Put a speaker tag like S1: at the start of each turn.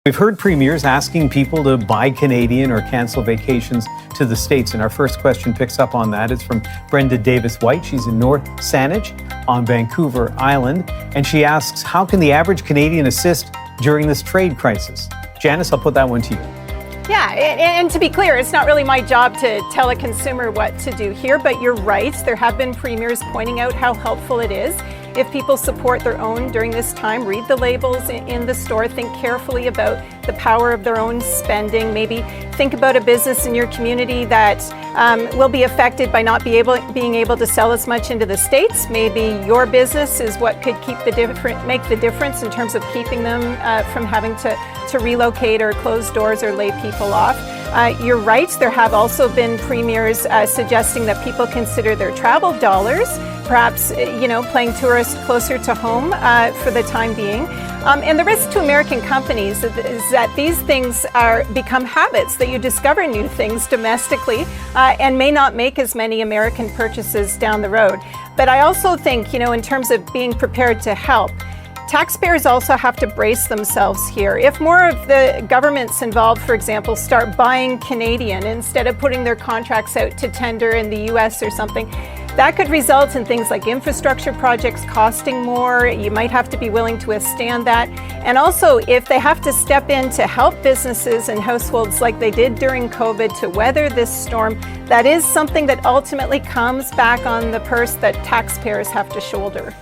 S1: We've heard premiers asking people to buy Canadian or cancel vacations to the States, and our first question picks up on that. It's from Brenda Davis-White. She's in North Saanich on Vancouver Island, and she asks, how can the average Canadian assist during this trade crisis? Janice, I'll put that one to you.
S2: Yeah, and to be clear, it's not really my job to tell a consumer what to do here, but you're right. There have been premiers pointing out how helpful it is if people support their own during this time. Read the labels in the store, think carefully about the power of their own spending. Maybe think about a business in your community that will be affected by not being able to sell as much into the States. Maybe your business is what could make the difference in terms of keeping them from having to relocate or close doors or lay people off. You're right, there have also been premiers suggesting that people consider their travel dollars, perhaps playing tourists closer to home for the time being. And the risk to American companies is that these things become habits, that you discover new things domestically and may not make as many American purchases down the road. But I also think, in terms of being prepared to help, taxpayers also have to brace themselves here. If more of the governments involved, for example, start buying Canadian instead of putting their contracts out to tender in the US or something, that could result in things like infrastructure projects costing more. You might have to be willing to withstand that. And also, if they have to step in to help businesses and households like they did during COVID to weather this storm, that is something that ultimately comes back on the purse that taxpayers have to shoulder.